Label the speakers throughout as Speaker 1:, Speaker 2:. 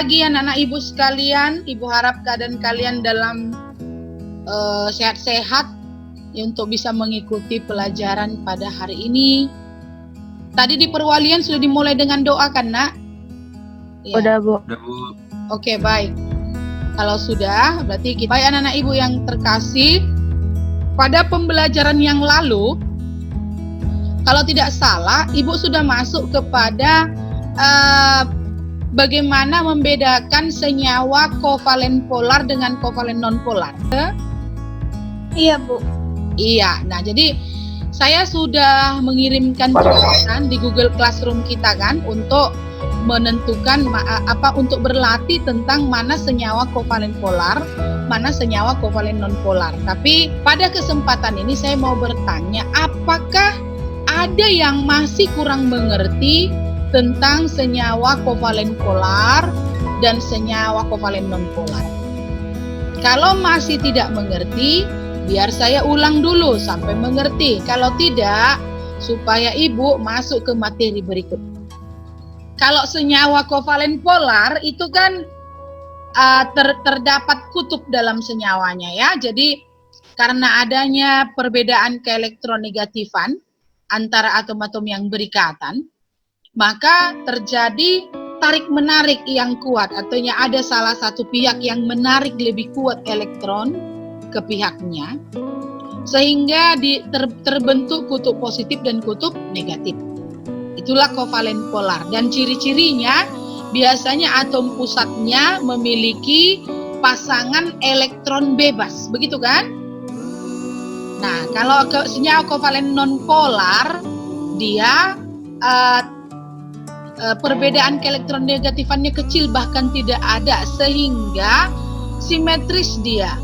Speaker 1: pagi anak-anak ibu sekalian. Ibu harap keadaan kalian dalam sehat-sehat ya, untuk bisa mengikuti pelajaran pada hari ini. Tadi di perwalian sudah dimulai dengan doa kan, Nak? Ya.
Speaker 2: Udah, Bu.
Speaker 1: Oke, baik. Kalau sudah, berarti kita, baik anak-anak ibu yang terkasih, pada pembelajaran yang lalu, kalau tidak salah, ibu sudah masuk kepada bagaimana membedakan senyawa kovalen polar dengan kovalen non-polar.
Speaker 2: Iya, Bu.
Speaker 1: Iya, nah jadi saya sudah mengirimkan tulisan di Google Classroom kita kan untuk menentukan untuk berlatih tentang mana senyawa kovalen polar, mana senyawa kovalen non-polar. Tapi pada kesempatan ini saya mau bertanya, apakah ada yang masih kurang mengerti tentang senyawa kovalen polar dan senyawa kovalen non-polar? Kalau masih tidak mengerti, biar saya ulang dulu sampai mengerti. Kalau tidak, supaya ibu masuk ke materi berikut. Kalau senyawa kovalen polar itu kan terdapat kutub dalam senyawanya ya. Jadi karena adanya perbedaan keelektronegatifan antara atom-atom yang berikatan, maka terjadi tarik-menarik yang kuat, artinya ada salah satu pihak yang menarik lebih kuat elektron ke pihaknya, sehingga terbentuk kutub positif dan kutub negatif. Itulah kovalen polar, dan ciri-cirinya biasanya atom pusatnya memiliki pasangan elektron bebas, begitu kan? Nah, kalau senyawa kovalen non-polar, dia perbedaan keelektronegatifan kecil, bahkan tidak ada, sehingga simetris dia.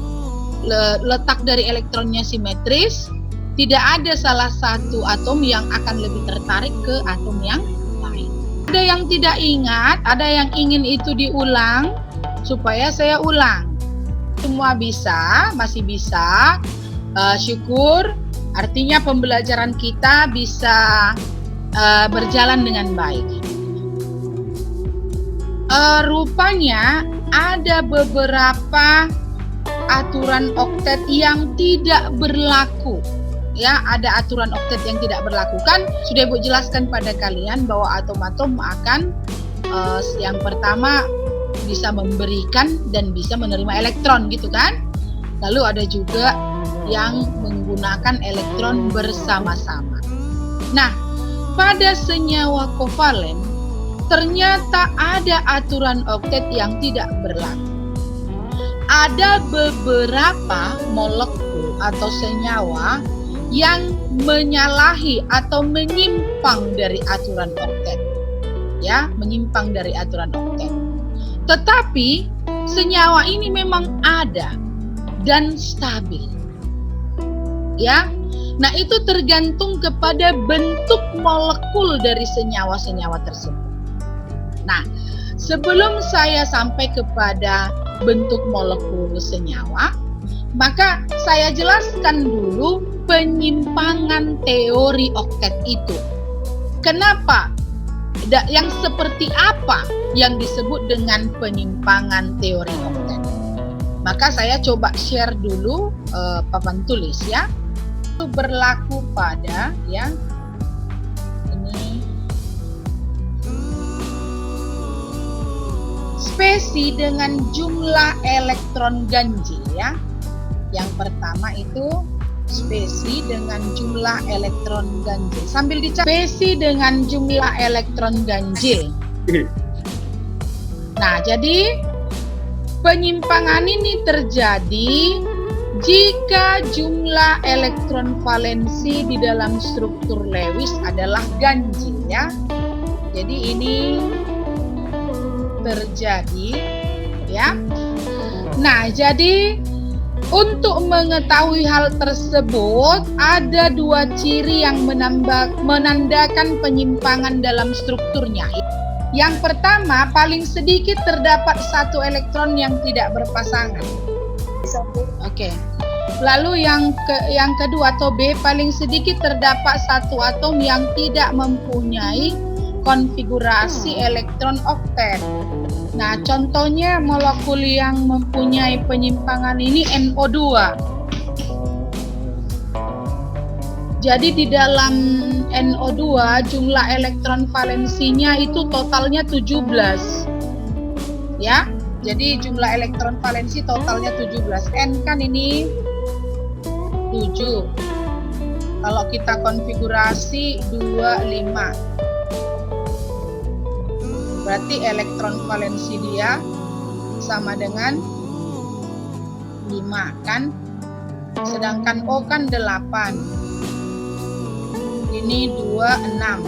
Speaker 1: Letak dari elektronnya simetris, tidak ada salah satu atom yang akan lebih tertarik ke atom yang lain. Ada yang tidak ingat, ada yang ingin itu diulang, supaya saya ulang. Semua bisa, masih bisa, syukur, artinya pembelajaran kita bisa berjalan dengan baik. Rupanya ada beberapa aturan oktet yang tidak berlaku. Ya, ada aturan oktet yang tidak berlaku. Kan sudah Ibu jelaskan pada kalian bahwa atom-atom akan yang pertama bisa memberikan dan bisa menerima elektron, gitu kan? Lalu ada juga yang menggunakan elektron bersama-sama. Nah, pada senyawa kovalen ternyata ada aturan oktet yang tidak berlaku. Ada beberapa molekul atau senyawa yang menyalahi atau menyimpang dari aturan oktet. Ya, menyimpang dari aturan oktet. Tetapi senyawa ini memang ada dan stabil. Ya. Nah, itu tergantung kepada bentuk molekul dari senyawa-senyawa tersebut. Nah, sebelum saya sampai kepada bentuk molekul senyawa, maka saya jelaskan dulu penyimpangan teori oktet itu. Kenapa? Yang seperti apa yang disebut dengan penyimpangan teori oktet? Maka saya coba share dulu papan tulis ya. Itu berlaku pada ya ini spesi dengan jumlah elektron ganjil ya. Yang pertama itu spesi dengan jumlah elektron ganjil. Sambil dicatat, spesi dengan jumlah elektron ganjil. Nah, jadi penyimpangan ini terjadi jika jumlah elektron valensi di dalam struktur Lewis adalah ganjil ya. Jadi ini terjadi ya. Nah, jadi untuk mengetahui hal tersebut ada dua ciri yang menandakan penyimpangan dalam strukturnya. Yang pertama, paling sedikit terdapat satu elektron yang tidak berpasangan. Oke. Lalu yang kedua atau B, paling sedikit terdapat satu atom yang tidak mempunyai konfigurasi elektron oktet. Nah, contohnya molekul yang mempunyai penyimpangan ini NO2. Jadi di dalam NO2 jumlah elektron valensinya itu totalnya 17. Ya. Jadi jumlah elektron valensi totalnya 17. N kan ini 7. Kalau kita konfigurasi 25. Berarti elektron valensi dia sama dengan 5 kan? Sedangkan O kan 8. Ini 2, 6.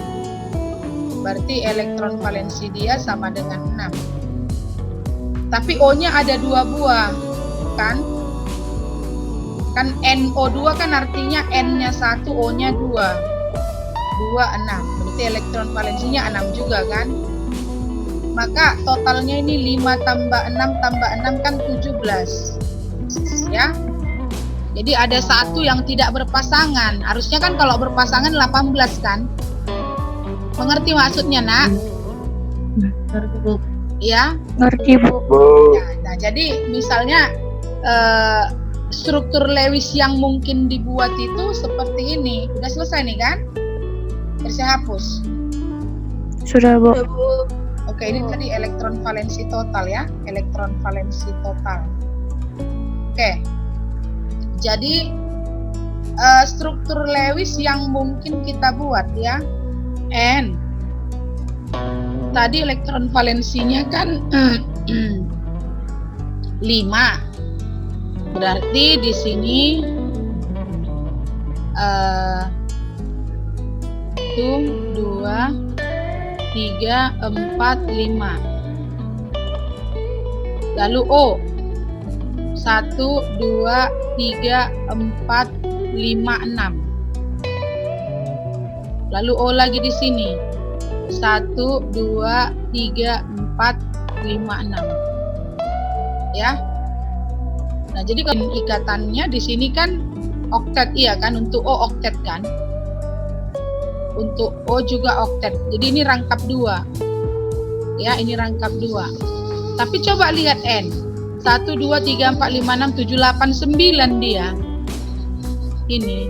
Speaker 1: Berarti elektron valensi dia sama dengan 6. Tapi O-nya ada 2 buah, kan? Kan NO2 kan artinya N-nya 1, O-nya 2. 2, 6. Berarti elektron valensinya 6 juga kan? Maka totalnya ini 5 tambah 6 tambah 6 kan 17. Ya. Jadi ada satu yang tidak berpasangan. Harusnya kan kalau berpasangan 18 kan? Mengerti maksudnya, Nak?
Speaker 2: Ngerti, Bu.
Speaker 1: Ya.
Speaker 2: Ngerti, Bu.
Speaker 1: Ya, nah, jadi misalnya struktur Lewis yang mungkin dibuat itu seperti ini. Udah selesai nih kan? Biar saya hapus.
Speaker 2: Sudah, Bu.
Speaker 1: Oke, ini tadi elektron valensi total ya. Elektron valensi total. Oke. Jadi struktur Lewis yang mungkin kita buat ya. N. Tadi elektron valensinya kan 5. Berarti di sini 1, 2, 3, 4, 5. Lalu O 1, 2, 3, 4, 5, 6. Lalu O lagi di sini 1, 2, 3, 4, 5, 6. Ya. Nah, jadi kalau ikatannya di sini kan oktet, iya kan? Untuk O oktet kan? Untuk O juga oktet. Jadi ini rangkap 2. Ya, ini rangkap 2. Tapi coba lihat N. 1, 2, 3, 4, 5, 6, 7, 8, 9 dia. Ini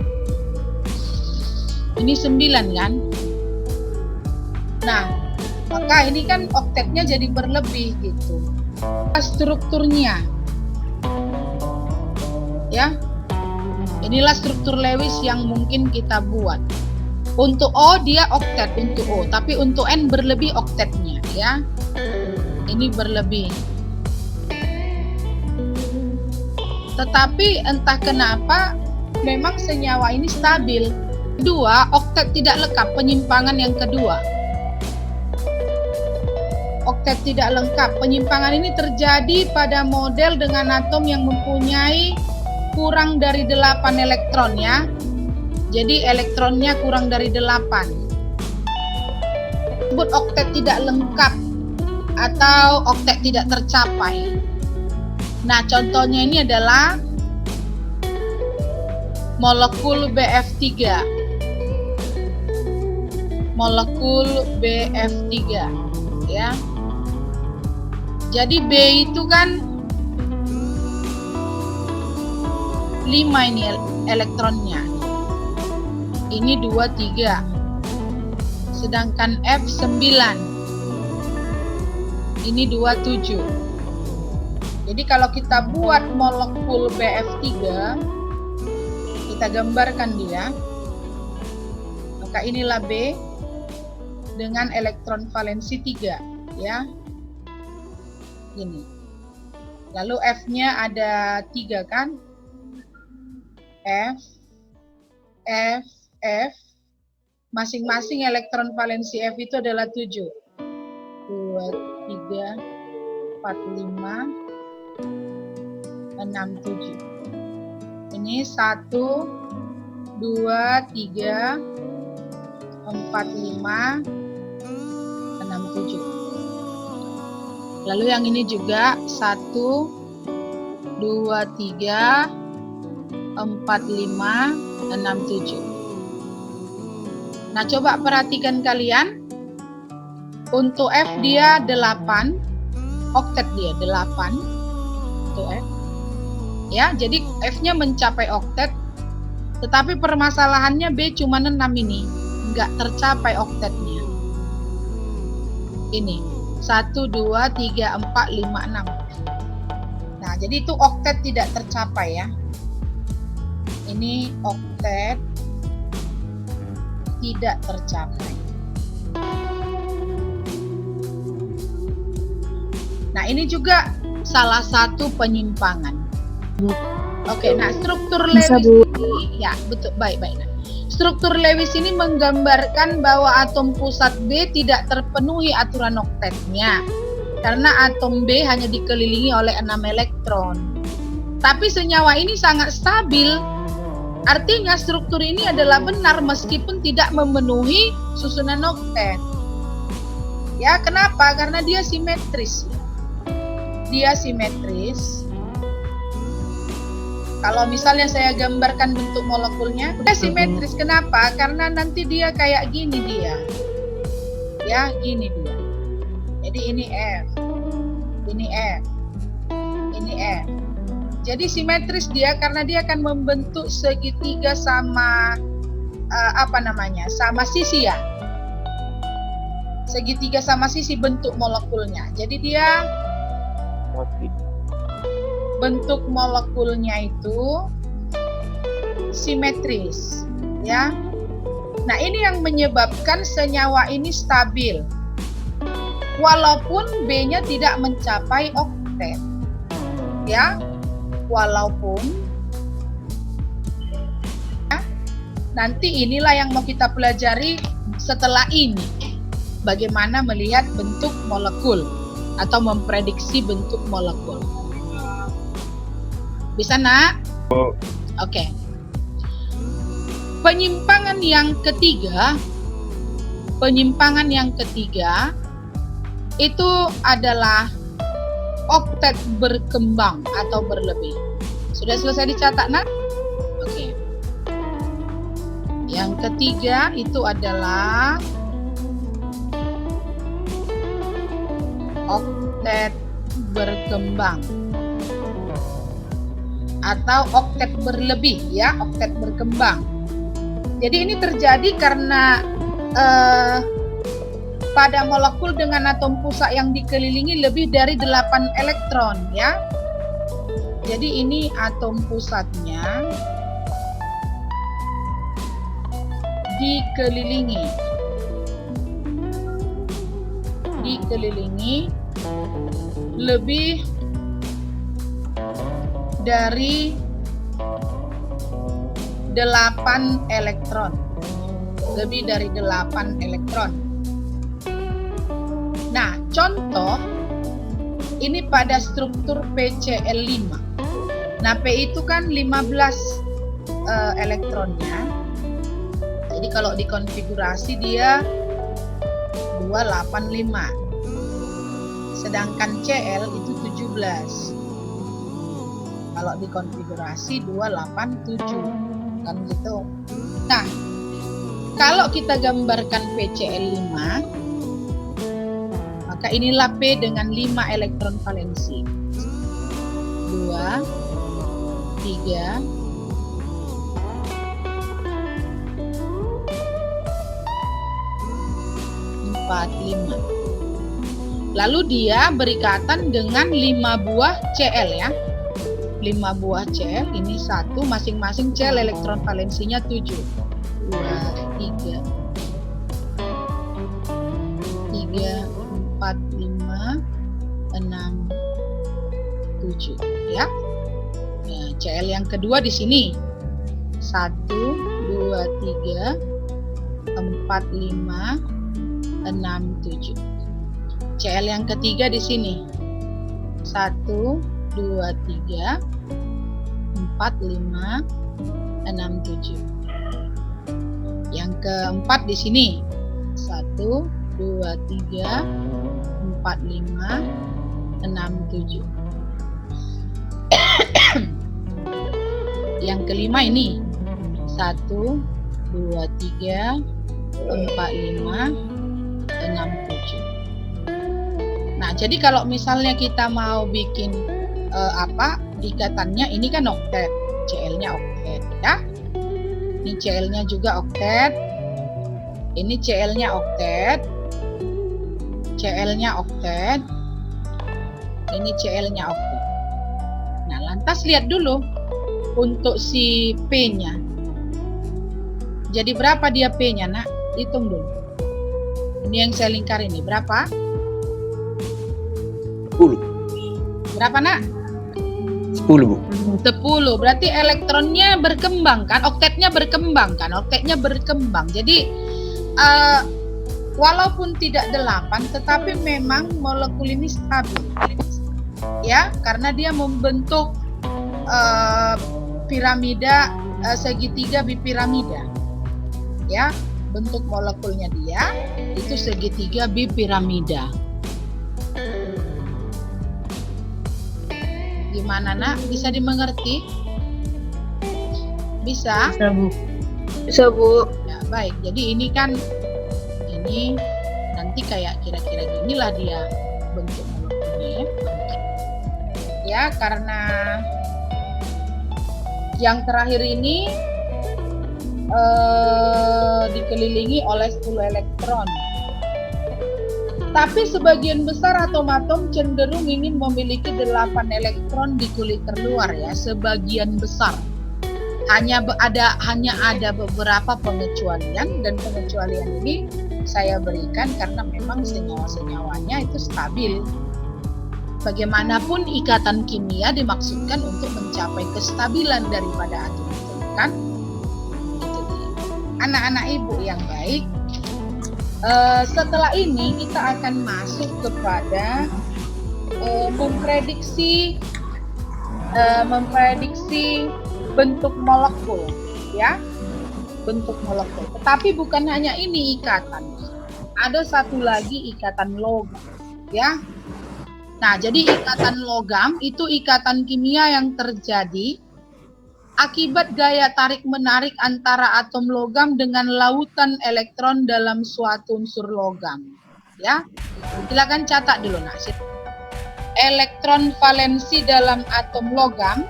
Speaker 1: 9 kan? Nah, maka ini kan oktetnya jadi berlebih gitu. Strukturnya. Ya. Inilah struktur Lewis yang mungkin kita buat. Untuk O dia oktet untuk O, tapi untuk N berlebih oktetnya ya. Ini berlebih. Tetapi entah kenapa memang senyawa ini stabil. Kedua, oktet tidak lengkap, penyimpangan yang kedua. Oktet tidak lengkap. Penyimpangan ini terjadi pada model dengan atom yang mempunyai kurang dari 8 elektron ya. Jadi elektronnya kurang dari 8. Disebut oktet tidak lengkap atau oktet tidak tercapai. Nah, contohnya ini adalah molekul BF3. Molekul BF3 ya. Jadi B itu kan 5 ini elektronnya. Ini 2, 3. Sedangkan F 9. Ini 2, 7. Jadi kalau kita buat molekul BF3, kita gambarkan dia. Maka inilah B dengan elektron valensi 3 ya. Gini. Lalu F-nya ada 3 kan? F, masing-masing elektron valensi F itu adalah 7. 2, 3, 4, 5, 6, 7. Ini 1, 2, 3, 4, 5, 6, 7. Lalu yang ini juga 1, 2, 3, 4, 5, 6, 7. Nah, coba perhatikan kalian. Untuk F dia 8, oktet dia 8 itu F. Ya, jadi F-nya mencapai oktet, tetapi permasalahannya B cuma 6 ini, nggak tercapai oktetnya. Ini 1, 2, 3, 4, 5, 6. Nah, jadi itu oktet tidak tercapai ya. Ini oktet tidak tercapai. Nah, ini juga salah satu penyimpangan. Oke, nah struktur
Speaker 2: Bisa,
Speaker 1: Lewis
Speaker 2: Bu.
Speaker 1: ini, ya betul, baik. Nah, struktur Lewis ini menggambarkan bahwa atom pusat B tidak terpenuhi aturan oktetnya, karena atom B hanya dikelilingi oleh 6 elektron. Tapi senyawa ini sangat stabil, artinya struktur ini adalah benar meskipun tidak memenuhi susunan oktet. Ya, kenapa? Karena dia simetris. Dia simetris. Kalau misalnya saya gambarkan bentuk molekulnya, dia simetris. Kenapa? Karena nanti dia kayak gini dia. Ya, gini dia. Jadi ini F. Ini F. Ini F. Jadi simetris dia karena dia akan membentuk segitiga sama sama sisi ya. Segitiga sama sisi bentuk molekulnya. Jadi dia bentuk molekulnya itu simetris, ya. Nah, ini yang menyebabkan senyawa ini stabil, walaupun B-nya tidak mencapai oktet, ya. Walaupun, ya. Nanti inilah yang mau kita pelajari setelah ini, bagaimana melihat bentuk molekul atau memprediksi bentuk molekul. Bisa, Nak? Oke. Penyimpangan yang ketiga itu adalah oktet berkembang atau berlebih. Sudah selesai dicatat, Nak? Oke. Yang ketiga itu adalah oktet berkembang atau oktet berlebih, ya, oktet berkembang. Jadi ini terjadi karena pada molekul dengan atom pusat yang dikelilingi lebih dari 8 elektron, ya. Jadi ini atom pusatnya dikelilingi lebih dari 8 elektron. Lebih dari 8 elektron. Nah, contoh ini pada struktur PCl5. Nah, P itu kan 15 elektronnya. Jadi kalau dikonfigurasi dia 285. Sedangkan Cl itu 17. Kalau dikonfigurasi 287 kan gitu. Nah, kalau kita gambarkan PCl5, maka inilah P dengan 5 elektron valensi. 2, 3, 4, 5. Lalu dia berikatan dengan 5 buah Cl, ya. 5 buah Cl, ini 1, masing-masing Cl elektron valensinya 7. 2, 3, 4, 5, 6, 7, ya. Nah, Cl yang kedua di sini. 1, 2, 3, 4, 5, 6, 7. Cl yang ketiga di sini. 1, 2, 3, 4, 5, 6, 7. Yang keempat di sini. 1, 2, 3, 4, 5, 6, 7. Yang kelima ini. 1, 2, 3, 4, 5, 6, 7. Nah, jadi kalau misalnya kita mau bikin ikatannya, ini kan oktet, Cl-nya oktet ya. Ini Cl-nya juga oktet. Ini Cl-nya oktet. Cl-nya oktet. Ini Cl-nya oktet. Nah, lantas lihat dulu untuk si P-nya. Jadi berapa dia P-nya, Nak? Hitung dulu. Ini yang saya lingkar ini, berapa?
Speaker 3: 10.
Speaker 1: Berapa, Nak?
Speaker 3: 10, Bu.
Speaker 1: 10. Berarti elektronnya berkembang kan? Oktetnya berkembang kan? Oktetnya berkembang. Jadi walaupun tidak 8, tetapi memang molekul ini stabil. Ya, karena dia membentuk piramida segitiga bipiramida. Ya, bentuk molekulnya dia itu segitiga bipiramida. Gimana, Nak? Bisa dimengerti? Bisa?
Speaker 2: Bisa, Bu.
Speaker 4: Bisa, Bu.
Speaker 1: Ya, baik. Jadi ini kan ini nanti kayak kira-kira ginilah dia bentuk molekulnya ya. Ya, karena yang terakhir ini dikelilingi oleh 10 elektron. Tapi sebagian besar atom-atom cenderung ingin memiliki 8 elektron di kulit terluar ya, sebagian besar. Hanya ada beberapa pengecualian, dan pengecualian ini saya berikan karena memang senyawa-senyawanya itu stabil. Bagaimanapun ikatan kimia dimaksudkan untuk mencapai kestabilan daripada atom itu, kan? Itu dia. Anak-anak ibu yang baik, setelah ini kita akan masuk kepada memprediksi bentuk molekul, ya, bentuk molekul. Tetapi bukan hanya ini ikatan, ada satu lagi ikatan logam, ya. Nah, jadi ikatan logam itu ikatan kimia yang terjadi akibat gaya tarik-menarik antara atom logam dengan lautan elektron dalam suatu unsur logam. Ya, silakan catat dulu, Nak. Elektron valensi dalam atom logam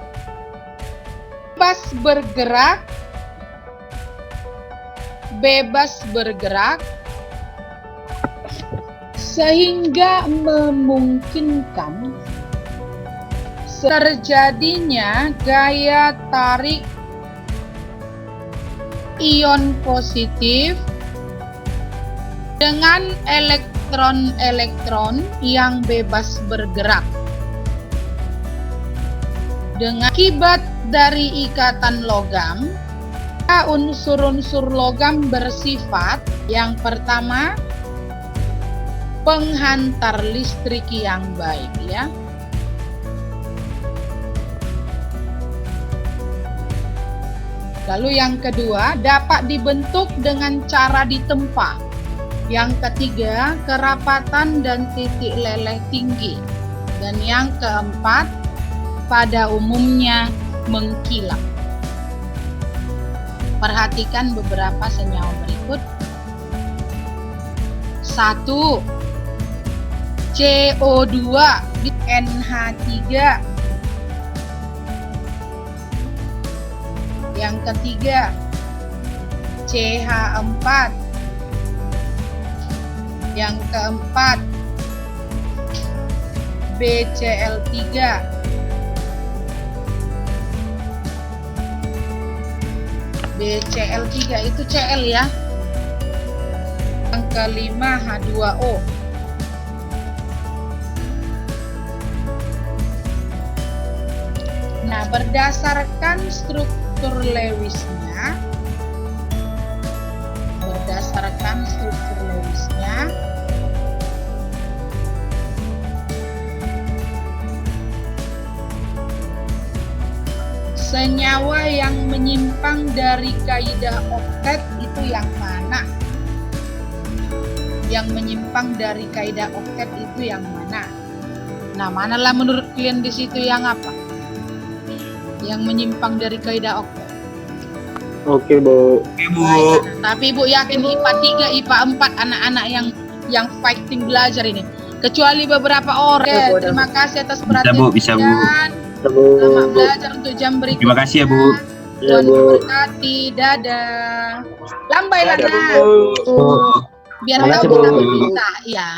Speaker 1: bebas bergerak sehingga memungkinkan terjadinya gaya tarik ion positif dengan elektron-elektron yang bebas bergerak. Dengan akibat dari ikatan logam, unsur-unsur logam bersifat yang pertama penghantar listrik yang baik, ya. Lalu yang kedua, dapat dibentuk dengan cara ditempa. Yang ketiga, kerapatan dan titik leleh tinggi. Dan yang keempat, pada umumnya mengkilap. Perhatikan beberapa senyawa berikut. 1. CO2 di NH3. Yang ketiga, CH4. Yang keempat, BCl3. BCl3 itu Cl, ya. Yang kelima, H2O. Nah, berdasarkan struktur Lewisnya, senyawa yang menyimpang dari kaidah oktet itu yang mana? Yang menyimpang dari kaidah oktet itu yang mana? Nah, manalah menurut kalian di situ yang apa? Yang menyimpang dari kaidah oktet.
Speaker 3: Oke, Bu.
Speaker 1: Baik, tapi Ibu yakin IPA 3, IPA 4 anak-anak yang fighting belajar ini kecuali beberapa orang. Terima kasih atas perhatian.
Speaker 4: Bisa, Bu.
Speaker 1: Selamat belajar untuk jam berikutnya.
Speaker 4: Terima kasih ya, Bu.
Speaker 1: Tuhan memberkati. Dadah. Lambai lah,
Speaker 3: Dadah,
Speaker 1: Nak.
Speaker 3: Bu.
Speaker 1: Biar
Speaker 3: Terima
Speaker 1: tahu
Speaker 3: kasih,
Speaker 1: kita
Speaker 3: Bu.
Speaker 1: meminta. Iya.